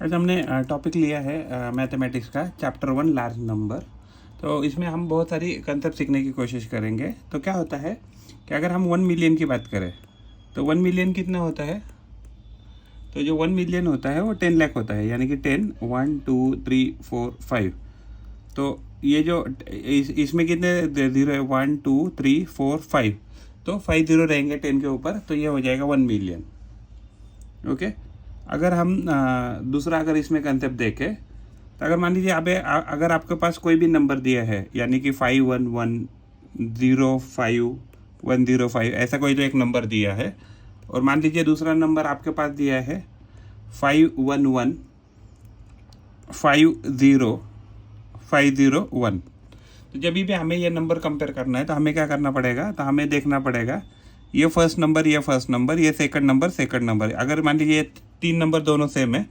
आज हमने टॉपिक लिया है मैथमेटिक्स का चैप्टर 1 लार्ज नंबर। तो इसमें हम बहुत सारी कंसेप्ट सीखने की कोशिश करेंगे। तो क्या होता है कि अगर हम 1 मिलियन की बात करें तो 1 मिलियन कितना होता है? तो जो 1 मिलियन होता है वो 10 लाख होता है, यानी कि 10 1 2 3 4 5। तो ये जो इसमें कितने ज़ीरो है? 1 2 3 4 5। तो 5 ज़ीरो रहेंगे 10 के ऊपर, तो ये हो जाएगा 1 मिलियन। ओके। अगर हम दूसरा अगर इसमें कंसेप्ट देखें तो अगर मान लीजिए अगर आपके पास कोई भी नंबर दिया है, यानी कि 51105105 ऐसा कोई तो एक नंबर दिया है, और मान लीजिए दूसरा नंबर आपके पास दिया है 51150501। तो जब भी हमें ये नंबर कंपेयर करना है तो हमें क्या करना पड़ेगा? तो हमें देखना पड़ेगा ये फर्स्ट नंबर, ये सेकंड नंबर। अगर मान लीजिए 3 नंबर दोनों सेम है,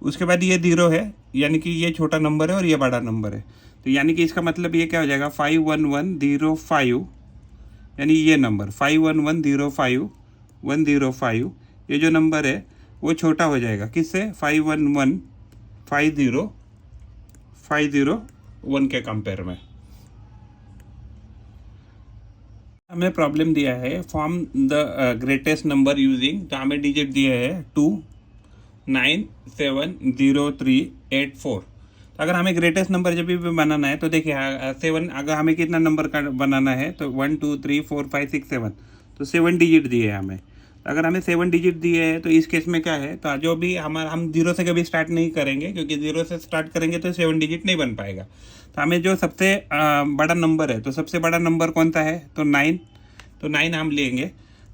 उसके बाद ये 0 है, यानी कि ये छोटा नंबर है और ये बड़ा नंबर है। तो यानी कि इसका मतलब ये क्या हो जाएगा? 51105, यानी ये नंबर 51105105, ये जो नंबर है वो छोटा हो जाएगा किससे? 511501 के कंपेयर में। हमें प्रॉब्लम दिया है form the greatest number using, तो हमें डिजिट दिया है 2 9 7 0 3 8 4। तो अगर हमें ग्रेटेस्ट नंबर जब भी बनाना है तो देखिए 7, अगर हमें कितना नंबर का बनाना है तो 1 2 3 4 5 6 7, तो 7 डिजिट दिए है हमें। तो अगर हमें 7 डिजिट दिए है तो इस केस में क्या है, तो जो भी हम 0 से कभी स्टार्ट नहीं करेंगे, क्योंकि 0 से स्टार्ट करेंगे तो 7 डिजिट नहीं बन पाएगा। तो हमें जो सबसे बड़ा नंबर है, तो सबसे बड़ा नंबर कौन सा है? तो 9। तो 9 हम लेंगे,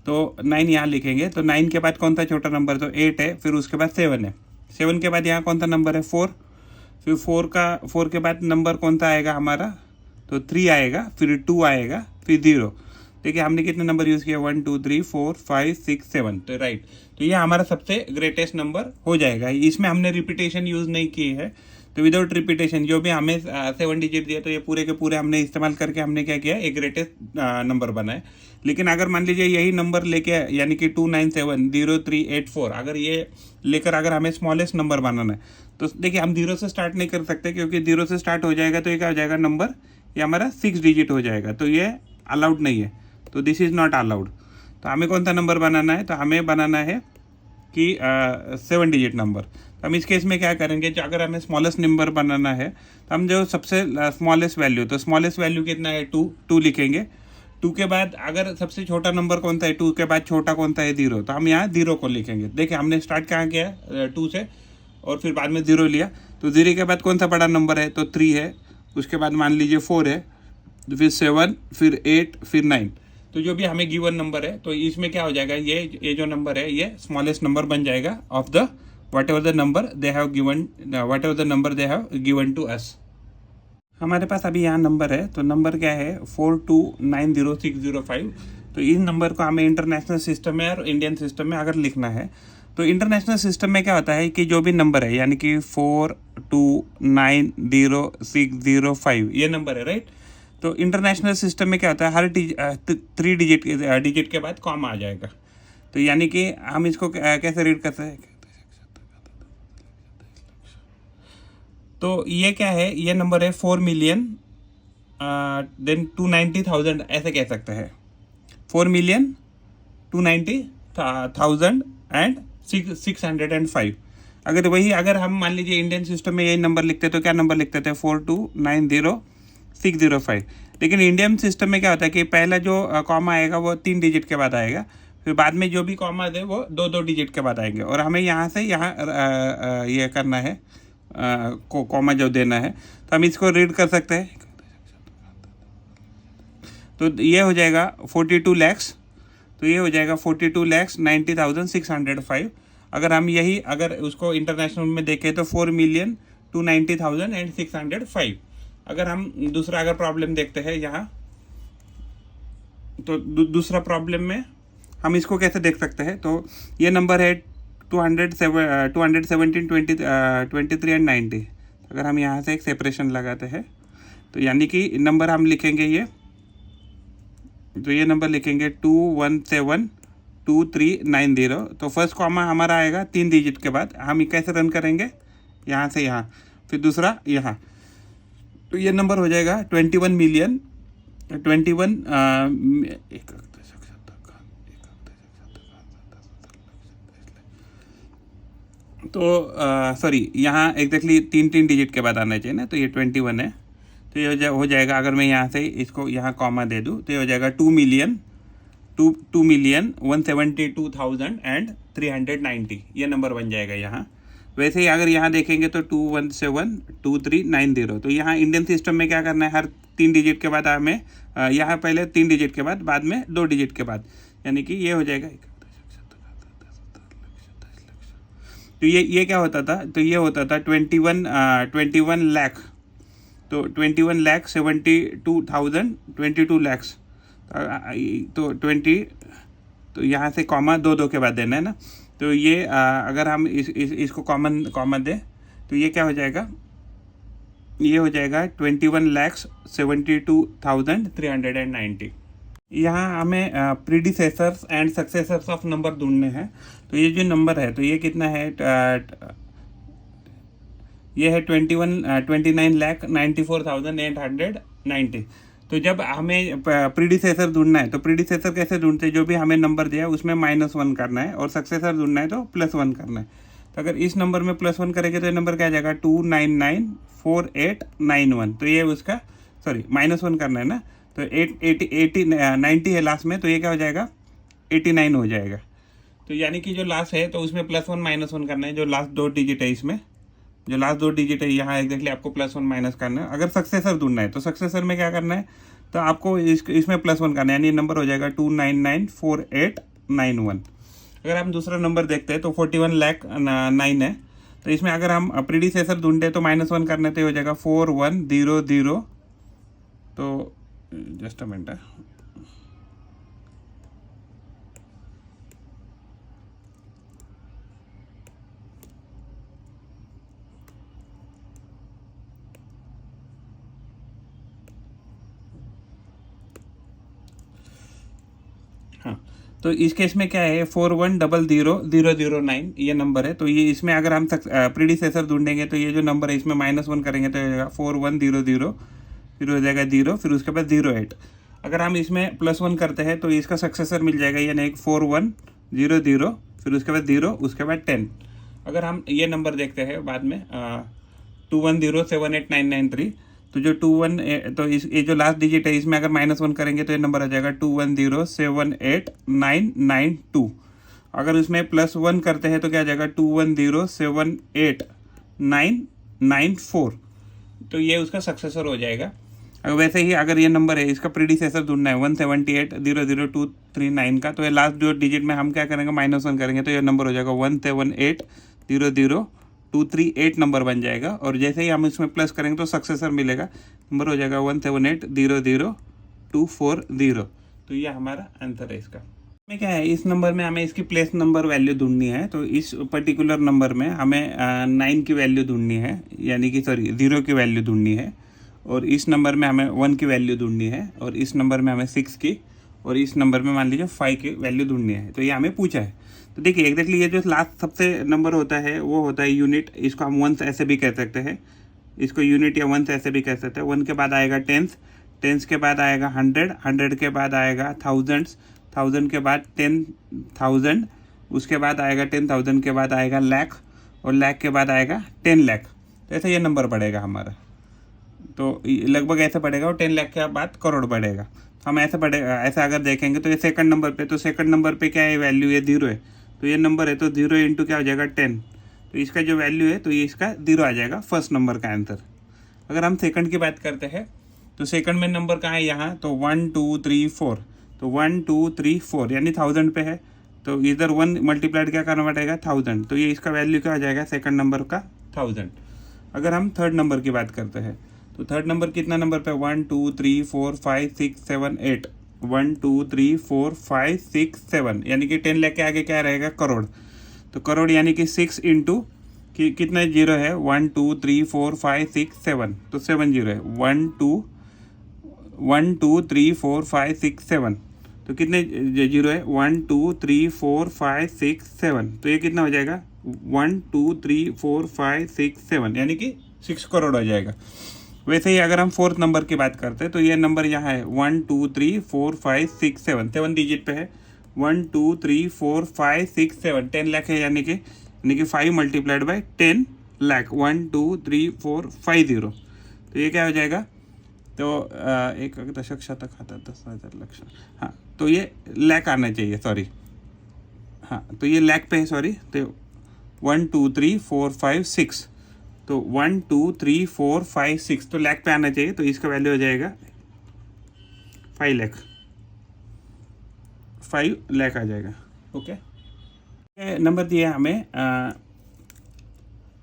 तो 9 यहाँ लिखेंगे। तो 9 के बाद कौन सा छोटा नंबर? तो 8 है, फिर उसके बाद 7 है। 7 के बाद यहाँ कौन सा नंबर है? 4। फिर 4 के बाद नंबर कौन सा आएगा हमारा? तो 3 आएगा, फिर 2 आएगा, फिर 0। देखिए हमने कितने नंबर यूज़ किया? 1 2 3 4 5 6 7। तो राइट, तो ये हमारा सबसे ग्रेटेस्ट नंबर हो जाएगा। इसमें हमने रिपीटेशन यूज़ नहीं की है, तो विदाउट रिपीटेशन जो भी हमें 7 डिजिट दिया, तो ये पूरे के पूरे हमने इस्तेमाल करके हमने क्या किया? एक ग्रेटेस्ट नंबर बनाए। लेकिन अगर मान लीजिए यही नंबर लेके, यानी कि 2970384, अगर ये लेकर अगर हमें स्मॉलेस्ट नंबर बनाना है, तो देखिए हम 0 से स्टार्ट नहीं कर सकते, क्योंकि 0 से स्टार्ट हो जाएगा तो ये क्या हो जाएगा? नंबर ये हमारा 6 डिजिट हो जाएगा, तो ये अलाउड नहीं है। तो दिस इज़ नॉट अलाउड। तो हमें कौन सा नंबर बनाना है? तो हमें बनाना है कि 7 डिजिट नंबर। तो हम इस केस में क्या करेंगे, जो अगर हमें स्मॉलेस्ट नंबर बनाना है तो हम जो सबसे स्मॉलेस्ट वैल्यू, तो स्मॉलेस्ट वैल्यू कितना है? 2 लिखेंगे। 2 के बाद अगर सबसे छोटा नंबर कौन सा है? 2 के बाद छोटा कौन सा है? 0। तो हम यहाँ 0 को लिखेंगे। देखिए हमने स्टार्ट कहाँ किया? 2 से, और फिर बाद में 0 लिया। तो 0 के बाद कौन सा बड़ा नंबर है? तो 3 है। उसके बाद मान लीजिए 4 है, फिर 7, फिर 8, फिर 9। तो जो भी हमें गिवन नंबर है, तो इसमें क्या हो जाएगा? ये जो नंबर है ये स्मॉलेस्ट नंबर बन जाएगा of the whatever the number they have given to us। हमारे पास अभी यहाँ नंबर है, तो नंबर क्या है? 4290605। तो इस नंबर को हमें इंटरनेशनल सिस्टम में और इंडियन सिस्टम में अगर लिखना है, तो इंटरनेशनल सिस्टम में क्या होता है कि जो भी नंबर है, यानी कि 4290605 ये नंबर है, राइट। तो इंटरनेशनल सिस्टम में क्या होता है? हर 3 डिजिट के बाद कॉमा आ जाएगा। तो यानी कि हम इसको कैसे रीड कर सकते हैं? तो ये क्या है? ये नंबर है 4 मिलियन देन 290,000, ऐसे कह सकते हैं। 4 मिलियन 290,000 एंड 605। अगर हम मान लीजिए इंडियन सिस्टम में यही नंबर लिखते तो क्या नंबर लिखते थे? 4290605। लेकिन इंडियन सिस्टम में क्या होता है कि पहला जो कॉमा आएगा वो 3 डिजिट के बाद आएगा, फिर बाद में जो भी कॉमा है वो 2 डिजिट के बाद आएंगे, और हमें यहाँ से यहाँ ये करना है कॉमा जो देना है। तो हम इसको रीड कर सकते हैं। तो ये हो जाएगा 42 लैक्स। तो ये हो जाएगा 42,90,605। अगर हम यही अगर उसको इंटरनेशनल में देखें तो 4,290,605। अगर हम दूसरा अगर प्रॉब्लम देखते हैं यहाँ, तो दूसरा प्रॉब्लम में हम इसको कैसे देख सकते हैं? तो ये नंबर है 217 23 एंड 90। अगर हम यहाँ से एक सेपरेशन लगाते हैं, तो यानी कि नंबर हम लिखेंगे ये, तो ये नंबर लिखेंगे 2172390। तो फर्स्ट कॉमा हमारा आएगा 3 डिजिट के बाद। हम कैसे रन करेंगे? यहाँ से यहाँ, फिर दूसरा यहाँ, तो ये नंबर हो जाएगा 21 मिलियन 21 तो सॉरी, यहाँ एग्जैक्टली 3 डिजिट के बाद आना चाहिए ना, तो ये 21 है। तो ये हो जाएगा, अगर मैं यहाँ से इसको यहाँ कॉमा दे दूँ तो ये हो जाएगा 2,172,390, ये नंबर बन जाएगा यहाँ। वैसे ही अगर यहाँ देखेंगे तो 2172390, तो यहाँ इंडियन सिस्टम में क्या करना है, हर 3 डिजिट के बाद हमें यहाँ पहले 3 डिजिट के बाद में 2 डिजिट के बाद, यानी कि ये हो जाएगा। तो ये क्या होता था, तो ये होता था 21 लाख, तो 21 लाख 72,000 22 लैक्स, तो 20, तो यहाँ से कॉमा 2 के बाद देना है ना। तो ये अगर हम इसको कॉमन दें तो ये क्या हो जाएगा, ये हो जाएगा 21,72,390। यहाँ हमें predecessors and successors of number ढूंढने हैं। तो ये जो नंबर है, तो ये कितना है, ये है 29,94,890। तो जब हमें प्रीडिसेसर ढूंढना है तो प्रीडिसेसर कैसे ढूंढते हैं, जो भी हमें नंबर दिया है उसमें -1 करना है, और सक्सेसर ढूंढना है तो +1 करना है। तो अगर इस नंबर में +1 करेंगे तो ये नंबर क्या आ जाएगा 2994891। तो ये उसका सॉरी -1 करना है ना, तो 90 है लास्ट में, तो ये क्या हो जाएगा 89 हो जाएगा। तो यानी कि जो लास्ट है तो उसमें +1 -1 करना है, जो लास्ट 2 डिजिट है इसमें, जो लास्ट 2 डिजिट है यहाँ एग्जैक्टली आपको +1 माइनस करना है। अगर सक्सेसर ढूंढना है तो सक्सेसर में क्या करना है, तो आपको इसमें +1 करना है, यानी नंबर हो जाएगा 2994891। अगर हम दूसरा नंबर देखते हैं तो 41 लाख 9 है, तो इसमें अगर हम प्रीडिसेसर ढूंढते हैं तो -1 करना है, तो हो जाएगा 4100। तो जस्ट अ मिनट है, हाँ। तो इस केस में क्या है 41000009 ये नंबर है। तो ये इसमें अगर हम प्रीडिसेसर ढूंढेंगे तो ये जो नंबर है इसमें -1 करेंगे तो हो जाएगा 4100, फिर हो जाएगा 0, फिर उसके बाद 08। अगर हम इसमें +1 करते हैं तो इसका सक्सेसर मिल जाएगा, यानी एक 4100, फिर उसके बाद 0, उसके बाद 10। अगर हम ये नंबर देखते हैं बाद में 210789993, तो जो 21 तो ये जो लास्ट डिजिट है इसमें अगर -1 करेंगे तो ये नंबर आ जाएगा 210789992। अगर उसमें +1 करते हैं तो क्या आ जाएगा 210789994। तो ये उसका सक्सेसर हो जाएगा। वैसे ही अगर ये नंबर है इसका प्रीडिसेसर ढूंढना है 178000239 का, तो ये लास्ट जो डिजिट में हम क्या करेंगे -1 करेंगे, तो ये नंबर हो जाएगा 178000238 नंबर बन जाएगा। और जैसे ही हम इसमें प्लस करेंगे तो सक्सेसर मिलेगा, नंबर हो जाएगा 178000240। तो ये हमारा आंसर है इसका। में क्या है, इस नंबर में हमें इसकी प्लेस नंबर वैल्यू ढूंढनी है। तो इस पर्टिकुलर नंबर में हमें 9 की वैल्यू ढूंढनी है, यानी कि 0 की वैल्यू ढूंढनी है, और इस नंबर में हमें 1 की वैल्यू ढूंढनी है, और इस नंबर में हमें 6 की, और इस नंबर में मान लीजिए 5 की वैल्यू ढूंढनी है। तो ये हमें पूछा है। तो देखिए एग्जैक्टली ये जो लास्ट सबसे नंबर होता है वो होता है यूनिट। इसको हम वंस ऐसे भी कह सकते हैं, इसको यूनिट या वंस ऐसे भी कह सकते हैं। 1 के बाद आएगा टेंस, टेंस के बाद आएगा 100, 100 के बाद आएगा थाउजेंड्स, 1000 के बाद 10,000, उसके बाद आएगा 10,000 के बाद आएगा लाख, और लाख के बाद आएगा 10 लाख। तो ऐसा ये नंबर पड़ेगा हमारा, तो लगभग ऐसे पड़ेगा, और 10 लाख के बाद करोड़ बढ़ेगा। हम ऐसे पड़ेगा, ऐसा अगर देखेंगे तो ये सेकंड नंबर पे, तो सेकंड नंबर पे क्या है वैल्यू, ये 0 है, तो ये नंबर है तो 0 इंटू क्या हो जाएगा 10, तो इसका जो वैल्यू है तो ये इसका 0 आ जाएगा फर्स्ट नंबर का आंसर। अगर हम सेकंड की बात करते हैं तो सेकंड में नंबर कहाँ है यहाँ, तो 1 2 3 4, तो 1 2 3 4 यानी 1000 पे है, तो इधर 1 मल्टीप्लाइड क्या करना पड़ेगा 1000, तो ये इसका वैल्यू क्या आ जाएगा सेकंड नंबर का 1000। अगर हम थर्ड नंबर की बात करते हैं तो थर्ड नंबर कितना नंबर पे 1 2 3 4 5 6 7 8, 1 2 3 4 5 6 7, यानी कि 10 लाख के आगे क्या रहेगा करोड़। तो करोड़ यानी कि 6 इंटू कितने जीरो है 1 2 3 4 5 6 7, तो 7 जीरो है, 1 2 3 4 5 6 7, तो कितने जीरो है 1 2 3 4 5 6 7, तो ये कितना हो जाएगा 1 2 3 4 5 6 7 यानी कि 6 करोड़ हो जाएगा। वैसे ही अगर हम फोर्थ नंबर की बात करते हैं तो ये नंबर यहाँ है 1 2 3 4 5 6 7, 7 डिजिट पे है। 1 2 3 4 5 6 7, 10 लाख है, यानी कि 5 मल्टीप्लाइड बाय 10 लाख, 1 2 3 4 5 0। तो ये क्या हो जाएगा, तो एक दशक शतक खाता 10,000 लक्ष, हाँ तो ये लाख आना चाहिए, सॉरी, हाँ तो ये लाख पे है, सॉरी। तो 1 2 3 4 5 6, तो 1 2 3 4 5 6 तो लाख पे आना चाहिए, तो इसका वैल्यू हो जाएगा 5 लाख, 5 लाख आ जाएगा। ओके, नंबर दिया हमें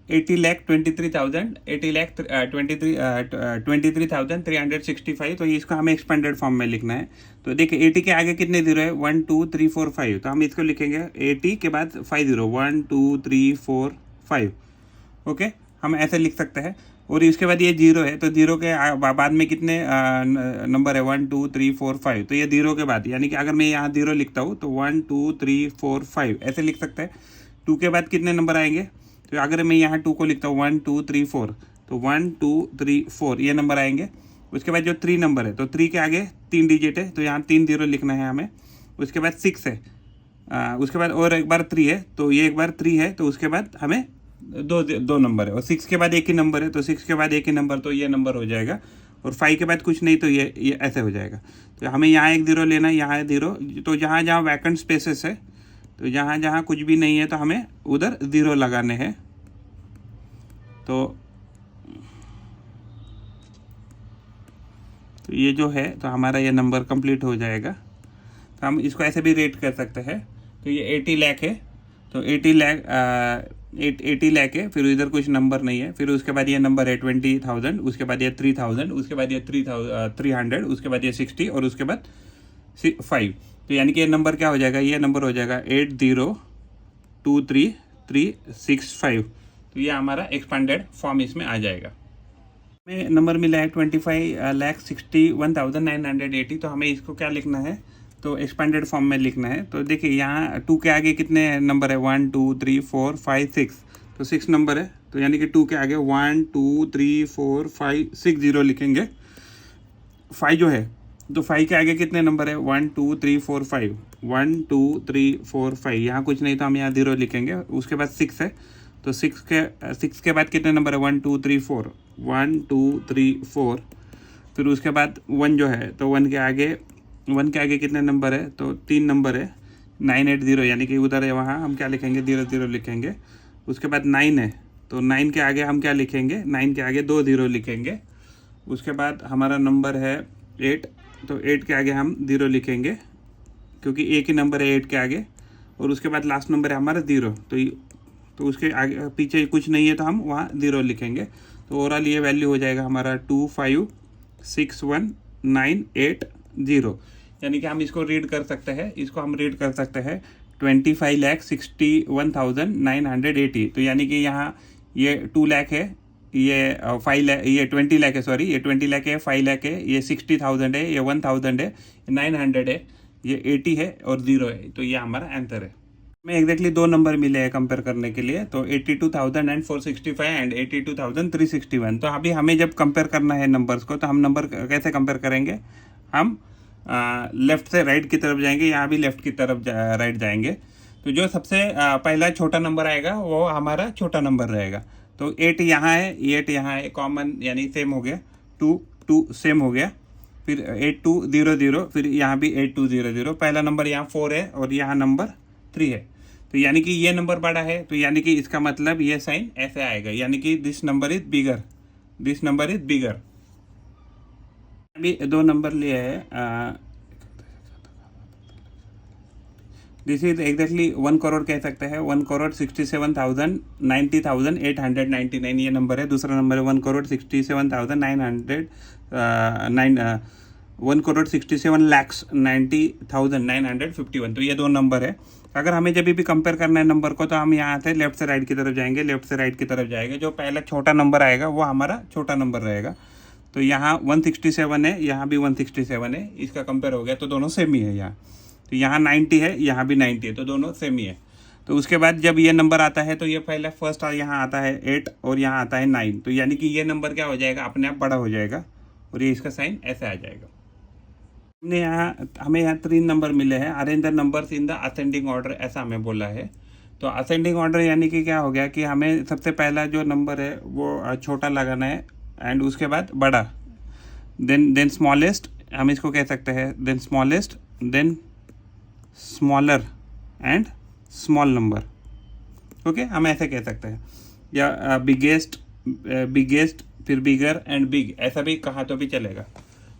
80,23,000, 23,365, तो इसको हमें एक्सपेंडेड फॉर्म में लिखना है। तो देखिए 80 के आगे कितने जीरो है, 1 2 3 4 5, तो हम इसको लिखेंगे 80 के बाद 5 0, 1 2 3 4 5। ओके, हम ऐसे लिख सकते हैं। और इसके बाद ये जीरो है, तो जीरो के बाद में कितने नंबर है, 1 2 3 4 5, तो ये जीरो के बाद, यानी कि अगर मैं यहाँ जीरो लिखता हूँ तो 1 2 3 4 5 ऐसे लिख सकते हैं। 2 के बाद कितने नंबर आएंगे, तो अगर मैं यहाँ 2 को लिखता हूँ 1 2 3 4, तो 1 2 3 4 ये नंबर आएंगे। उसके बाद जो 3 नंबर है, तो 3 के आगे 3 डिजिट है, तो यहाँ 3 जीरो लिखना है हमें। उसके बाद 6 है, उसके बाद और एक बार 3 है, तो ये एक बार 3 है, तो उसके बाद हमें दो नंबर है, और 6 के बाद एक ही नंबर है, तो 6 के बाद एक ही नंबर, तो ये नंबर हो जाएगा। और 5 के बाद कुछ नहीं, तो ये ऐसे हो जाएगा। तो हमें यहाँ एक जीरो लेना है, यहाँ जीरो, तो जहाँ जहाँ वैकेंट स्पेसेस है, तो जहाँ जहाँ कुछ भी नहीं है, तो हमें उधर जीरो लगाने हैं। तो ये जो है, तो हमारा ये नंबर कंप्लीट हो जाएगा। तो हम इसको ऐसे भी रेट कर सकते हैं। तो ये 80 लाख है, तो 80 लाख है, फिर इधर कुछ नंबर नहीं है, फिर उसके बाद ये नंबर है 20,000, उसके बाद ये 3,000, उसके बाद ये 300, उसके बाद ये 60, और उसके बाद 5। तो यानी कि ये नंबर क्या हो जाएगा, ये नंबर हो जाएगा 802335। तो ये हमारा एक्सपेंडेड फॉर्म इसमें आ जाएगा। हमें नंबर मिला है 25,61,980। तो हमें इसको क्या लिखना है, तो एक्सपेंडेड फॉर्म में लिखना है। तो देखिए यहाँ 2 के आगे कितने नंबर है, 1 2 3 4 5 6, तो 6 नंबर है, तो यानी कि 2 के आगे 1 2 3 4 5 6 0 लिखेंगे। 5 जो है, तो 5 के आगे कितने नंबर है, 1 2 3 4 5, 1 2 3 4 5, यहाँ कुछ नहीं, तो हम यहाँ 0 लिखेंगे। उसके बाद 6 है, तो 6 के बाद कितने नंबर है, 1 2 3 4, 1 2 3 4, फिर उसके बाद 1 जो है, तो 1 के आगे कितने नंबर है, तो 3 नंबर है, 980, यानी कि उधर है, वहाँ हम क्या लिखेंगे, 0 0 लिखेंगे। उसके बाद 9 है, तो 9 के आगे हम क्या लिखेंगे, 9 के आगे 2 0 लिखेंगे। उसके बाद हमारा नंबर है 8, तो 8 के आगे हम 0 लिखेंगे, क्योंकि एक ही नंबर है 8 के आगे। और उसके बाद लास्ट नंबर है हमारा 0, तो उसके आगे पीछे कुछ नहीं है, तो हम वहाँ 0 लिखेंगे। तो ओवरऑल ये वैल्यू हो जाएगा हमारा 2561,980, यानी कि हम इसको रीड कर सकते हैं, 25,61,980। तो यानी कि यहाँ ये 2 लाख है, ये 5 लाख, ये 20 लाख है, सॉरी, ये 20 लाख है, 5 लाख है, ये 60,000 है, ये 1,000 है, 900 है, ये 80 है और 0 है। तो ये हमारा आंसर है। हमें एग्जैक्टली 2 नंबर मिले हैं कंपेयर करने के लिए, तो 82,465 एंड 82,361। तो अभी हमें जब कंपेयर करना है नंबर्स को, तो हम नंबर कैसे कंपेयर करेंगे, हम लेफ्ट से राइट की तरफ जाएंगे, यहाँ भी लेफ्ट की तरफ राइट जाएंगे। तो जो सबसे पहला छोटा नंबर आएगा वो हमारा छोटा नंबर रहेगा। तो 8 यहाँ है, 8 यहाँ है, कॉमन यानी सेम हो गया, 2 सेम हो गया, फिर 8200, फिर यहाँ भी 8200। पहला नंबर यहाँ 4 है और यहाँ नंबर 3 है, तो यानी कि ये नंबर बड़ा है, तो यानी कि इसका मतलब ये साइन ऐसे आएगा, यानी कि दिस नंबर इज बिगर, अभी 2 नंबर लिए है, दिस इज एग्जैक्टली 1 करोड़ कह सकते हैं, 1,67,90,899 ये नंबर है। दूसरा नंबर है 1,67,90,951। तो ये 2 नंबर है। अगर हमें जब भी कंपेयर करना है नंबर को, तो हम यहाँ से लेफ्ट से राइट की तरफ जाएंगे, जो पहला छोटा नंबर आएगा वो हमारा छोटा नंबर रहेगा। तो यहाँ 167 है, यहाँ भी 167 है, इसका कंपेयर हो गया, तो दोनों सेम ही है यहाँ। तो यहाँ 90 है, यहाँ भी 90 है, तो दोनों सेम ही है। तो उसके बाद जब ये नंबर आता है तो ये पहले फर्स्ट यहाँ आता है 8 और यहाँ आता है 9, तो यानी कि ये नंबर क्या हो जाएगा, अपने आप बड़ा हो जाएगा और ये इसका साइन ऐसे आ जाएगा। हमें यहाँ 3 नंबर मिले हैं, arrange the numbers in the ascending order, ऐसा हमें बोला है। तो असेंडिंग ऑर्डर यानी कि क्या हो गया कि हमें सबसे पहला जो नंबर है वो छोटा लगाना है एंड उसके बाद बड़ा, देन स्मॉलेस्ट, हम इसको कह सकते हैं then smallest, then smaller and small number. Okay, हम ऐसे कह सकते हैं, या बिगेस्ट, बिगेस्ट, फिर बिगर एंड बिग, ऐसा भी कहा तो भी चलेगा।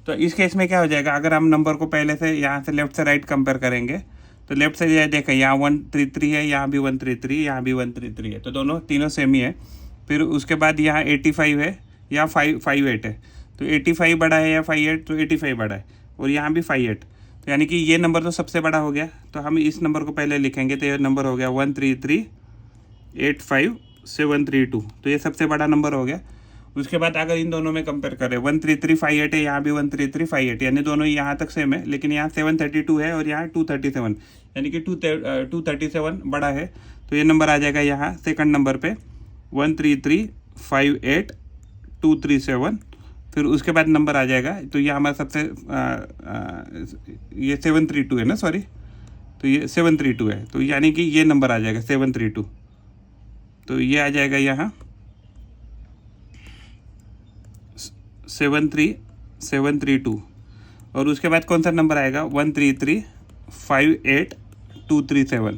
तो इस केस में क्या हो जाएगा, अगर हम नंबर को पहले से यहाँ से लेफ्ट से राइट कंपेयर करेंगे तो लेफ्ट से ये देखें, यहाँ 133 है, यहाँ भी 133, यहाँ भी 133 है, तो दोनों तीनों सेम ही है। फिर उसके बाद यहाँ 85 है, यहाँ 58 है, तो 85 बड़ा है या 58, तो 85 बड़ा है, और यहाँ भी 58, तो यानी कि ये नंबर तो सबसे बड़ा हो गया। तो हम इस नंबर को पहले लिखेंगे, तो ये नंबर हो गया 133,85732, तो ये सबसे बड़ा नंबर हो गया। उसके बाद अगर इन दोनों में कंपेयर करें, 13358 है, यहाँ भी 13358, यानी दोनों यहाँ तक सेम है, लेकिन यहाँ 732 है और यहाँ 237, यानी कि 237 बड़ा है। तो ये नंबर आ जाएगा यहाँ सेकंड नंबर पे 133,58,237, फिर उसके बाद नंबर आ जाएगा, तो ये हमारा सबसे ये 732 है ना, सॉरी, तो ये 732 है, तो यानी कि ये नंबर आ जाएगा 732, तो ये आ जाएगा यहाँ 73732, और उसके बाद कौन सा नंबर आएगा 133,58,237,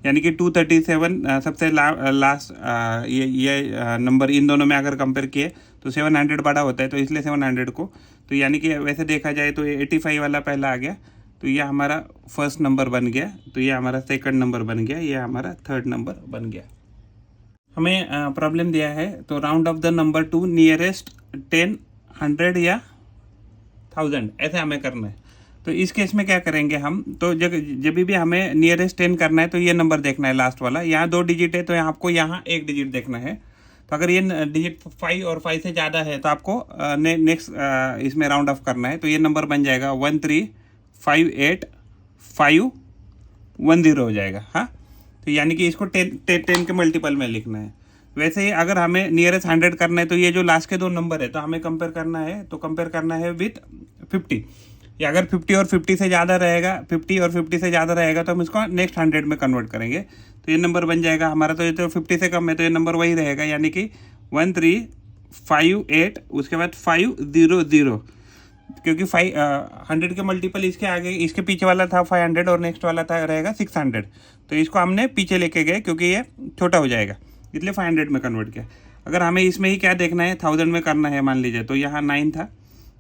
यानी कि 237 सबसे लास्ट ये नंबर इन दोनों में अगर कंपेयर किए तो 700 बड़ा होता है, तो इसलिए 700 को, तो यानी कि वैसे देखा जाए तो 85 वाला पहला आ गया, तो ये हमारा फर्स्ट नंबर बन गया, तो ये हमारा सेकंड नंबर बन गया, ये हमारा थर्ड नंबर बन गया। हमें प्रॉब्लम दिया है, तो round of the number two nearest 10, 100 या 1000, ऐसे हमें करना है। तो इस केस में क्या करेंगे हम, तो जब भी हमें नियरेस्ट 10 करना है तो ये नंबर देखना है लास्ट वाला, यहाँ 2 डिजिट है तो आपको यहाँ 1 डिजिट देखना है। तो अगर ये डिजिट 5 और 5 से ज़्यादा है तो आपको नेक्स्ट इसमें राउंड ऑफ करना है, तो ये नंबर बन जाएगा 1358510 हो जाएगा। हाँ, तो यानी कि इसको 10 के मल्टीपल में लिखना है। वैसे ही अगर हमें नियरेस्ट 100 करना है तो ये जो लास्ट के 2 नंबर है तो हमें कंपेयर करना है, तो कंपेयर करना है विथ 50, या अगर 50 और 50 से ज़्यादा रहेगा, 50 और 50 से ज़्यादा रहेगा तो हम इसको नेक्स्ट 100 में कन्वर्ट करेंगे, तो ये नंबर बन जाएगा हमारा, तो ये तो 50 से कम है तो ये नंबर वही रहेगा, यानी कि 1358, उसके बाद 500, क्योंकि 100 के मल्टीपल इसके आगे, इसके पीछे वाला था 500 और नेक्स्ट वाला था रहेगा 600, तो इसको हमने पीछे लेके गए क्योंकि ये छोटा हो जाएगा, इसलिए 500 में कन्वर्ट किया। अगर हमें इसमें ही क्या देखना है, 1000 में करना है, मान लीजिए, तो यहाँ 9 था,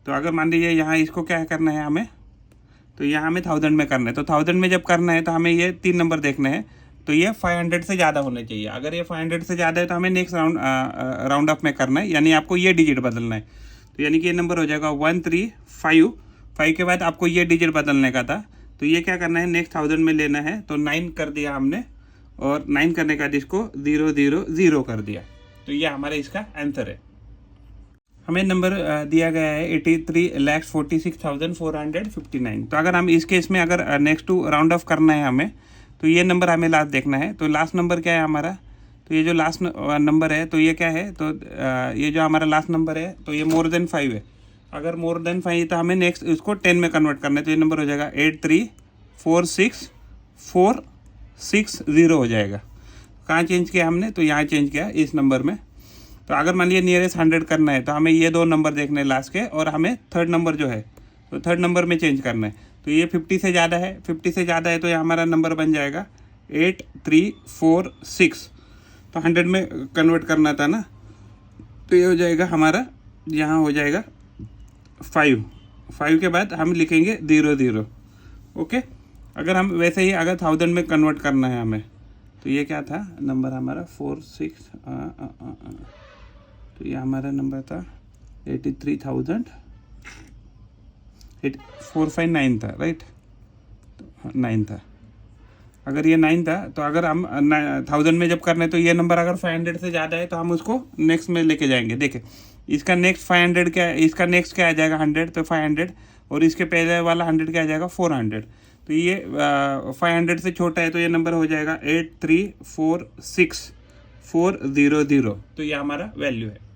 तो अगर मान लीजिए यहाँ इसको क्या करना है हमें, तो यहाँ हमें 1000 में करना है, तो 1000 में जब करना है तो हमें ये 3 नंबर देखने हैं, तो ये 500 से ज़्यादा होने चाहिए। अगर ये 500 से ज़्यादा है तो हमें नेक्स्ट राउंड ऑफ में करना है, यानी आपको ये डिजिट बदलना है, तो यानी कि ये नंबर हो जाएगा 135 के बाद आपको ये डिजिट बदलने का था, तो ये क्या करना है नेक्स्ट 1000 में लेना है, तो 9 कर दिया हमने, और 9 करने के बाद इसको 000 कर दिया, तो ये हमारा इसका आंसर है। हमें नंबर दिया गया है 83,46,459, तो अगर हम इस केस में अगर नेक्स्ट टू राउंड ऑफ करना है हमें, तो ये नंबर हमें लास्ट देखना है। तो लास्ट नंबर क्या है हमारा, तो ये जो लास्ट नंबर है तो ये क्या है, तो ये जो हमारा लास्ट नंबर है तो ये मोर देन 5 है। अगर मोर देन 5 तो हमें नेक्स्ट इसको 10 में कन्वर्ट करना है, तो ये नंबर हो जाएगा 8346,460 हो जाएगा। कहाँ चेंज किया हमने, तो यहाँ चेंज किया इस नंबर में। तो अगर मान लीजिए नियरेस्ट 100 करना है तो हमें ये 2 नंबर देखने हैं लास्ट के, और हमें थर्ड नंबर जो है तो थर्ड नंबर में चेंज करना है। तो ये 50 से ज़्यादा है, 50 से ज़्यादा है तो ये हमारा नंबर बन जाएगा 8346, तो 100 में कन्वर्ट करना था ना, तो ये हो जाएगा हमारा, यहाँ हो जाएगा 5 के बाद हम लिखेंगे 00। ओके, अगर हम वैसे ही अगर 1000 में कन्वर्ट करना है हमें, तो ये क्या था नंबर हमारा 46, तो ये हमारा नंबर था 83,459 था, राइट, 9 था। अगर ये 9 था तो अगर हम 1000 में जब करना है तो ये नंबर अगर 500 से ज़्यादा है तो हम उसको नेक्स्ट में लेके जाएंगे। देखिए इसका नेक्स्ट 500 क्या, इसका नेक्स्ट क्या आ जाएगा 100, तो 500, और इसके पहले वाला 100 क्या आ जाएगा 400। तो ये 500 से छोटा है, तो ये नंबर हो जाएगा 8346400। तो ये हमारा वैल्यू है।